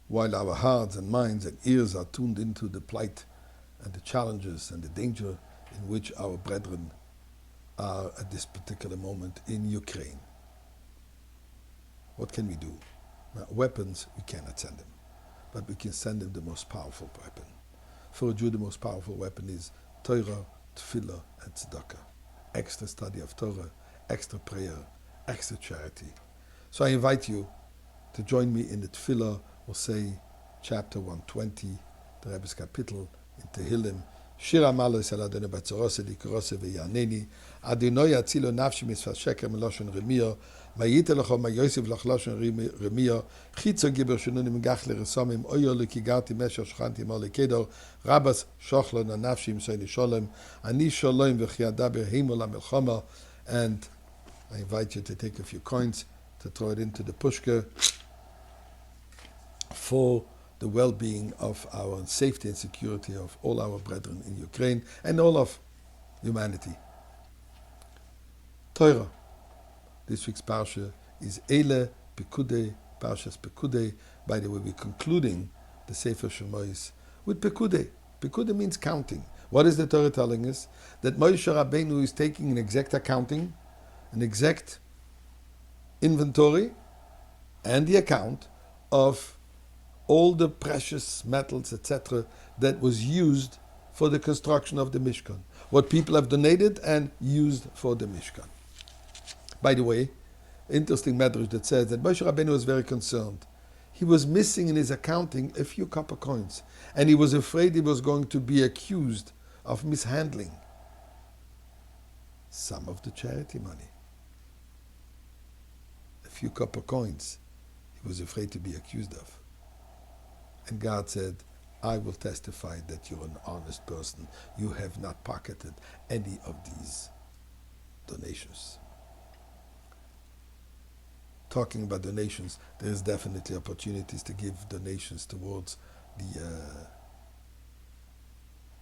while our hearts and minds and ears are tuned into the plight and the challenges and the danger in which our brethren are at this particular moment in Ukraine. What can we do? Now, weapons, we cannot send them, but we can send them the most powerful weapon. For a Jew, the most powerful weapon is Torah, Tefillah, and Tzedakah. Extra study of Torah, extra prayer, extra charity. So I invite you to join me in the Tefillah, we'll say chapter 120, the Rebbe's Kapitel in Tehillim. Shir Amalos el Adonai Batzorose Dikorose ve'yaneni Adonai yatzilo nafshi misfas sheker meloshon remiyah vayite lecho mayosiv lach loshon remiyah chitzo giber shununim gach leresomim oyo lekigarti mesher shchanti mol lekedor rabas shochlon anafshi imsoini sholem ani sholem v'chiadaber himol ha-melchama. And I invite you to take a few coins to throw it into the pushka for the well-being of our safety and security of all our brethren in Ukraine and all of humanity. Torah. This week's parsha is Eile Pekudei, Parshas Pekudei. By the way, we're concluding the Sefer Shemois with Pekudei. Pekudei means counting. What is the Torah telling us? That Moshe Rabbeinu is taking an exact accounting, an exact inventory, and the account of all the precious metals, etc., that was used for the construction of the Mishkan. What people have donated and used for the Mishkan. By the way, interesting medrash that says that Moshe Rabbeinu was very concerned. He was missing in his accounting a few copper coins, and he was afraid he was going to be accused of mishandling some of the charity money. A few copper coins he was afraid to be accused of. And God said, I will testify that you're an honest person. You have not pocketed any of these donations. Talking about donations, there is definitely opportunities to give donations towards the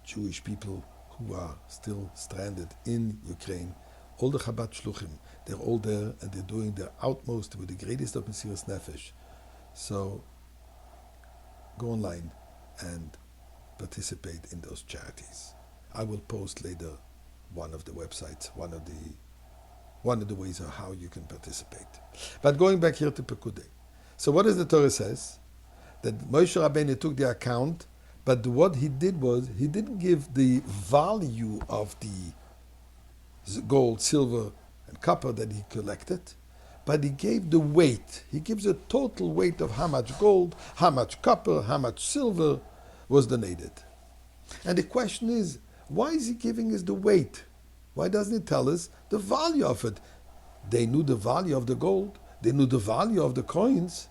Jewish people who are still stranded in Ukraine. All the Chabad Shluchim, they're all there and they're doing their utmost with the greatest of Mesiras Nefesh. So go online and participate in those charities. I will post later one of the websites, one of the ways of how you can participate. But going back here to Pekudei. So what does the Torah says? That Moshe Rabbeinu took the account, but what he did was, he didn't give the value of the gold, silver, and copper that he collected, but he gave the weight. He gives a total weight of how much gold, how much copper, how much silver was donated. And the question is, why is he giving us the weight? Why doesn't he tell us the value of it? They knew the value of the gold. They knew the value of the coins.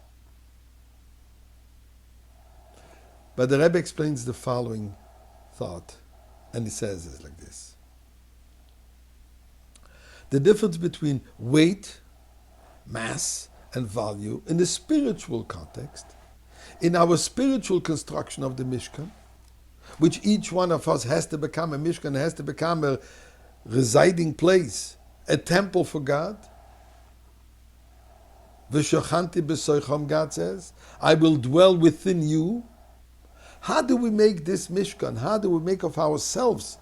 But the Rebbe explains the following thought, and he says it's like this. The difference between weight, mass, and value in the spiritual context, in our spiritual construction of the Mishkan, which each one of us has to become a Mishkan, has to become a residing place, a temple for God. V'shochanti b'soichom, God says, I will dwell within you. How do we make this Mishkan? How do we make of ourselves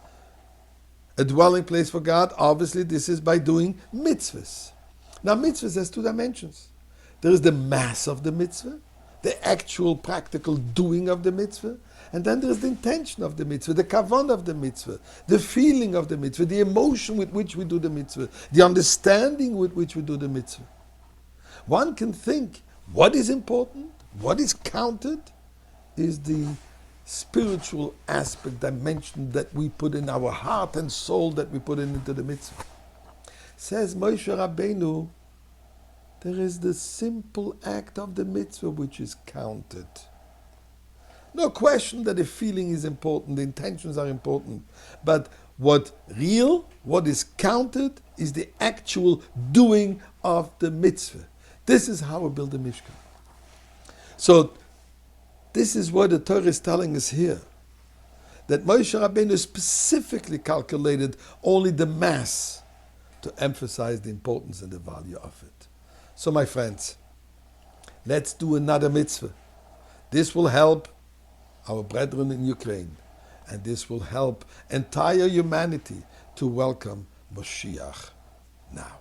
a dwelling place for God? Obviously, this is by doing mitzvahs. Now, mitzvahs has two dimensions. There is the mass of the mitzvah, the actual practical doing of the mitzvah, and then there is the intention of the mitzvah, the kavan of the mitzvah, the feeling of the mitzvah, the emotion with which we do the mitzvah, the understanding with which we do the mitzvah. One can think what is important, what is counted, is the spiritual aspect, dimension that we put in our heart and soul, that we put into the mitzvah. Says Moshe Rabbeinu, there is the simple act of the mitzvah which is counted. No question that the feeling is important, the intentions are important, but what is counted is the actual doing of the mitzvah. This is how we build a Mishkan. So, this is what the Torah is telling us here. That Moshe Rabbeinu specifically calculated only the mass to emphasize the importance and the value of it. So my friends, let's do another mitzvah. This will help our brethren in Ukraine, and this will help entire humanity to welcome Moshiach now.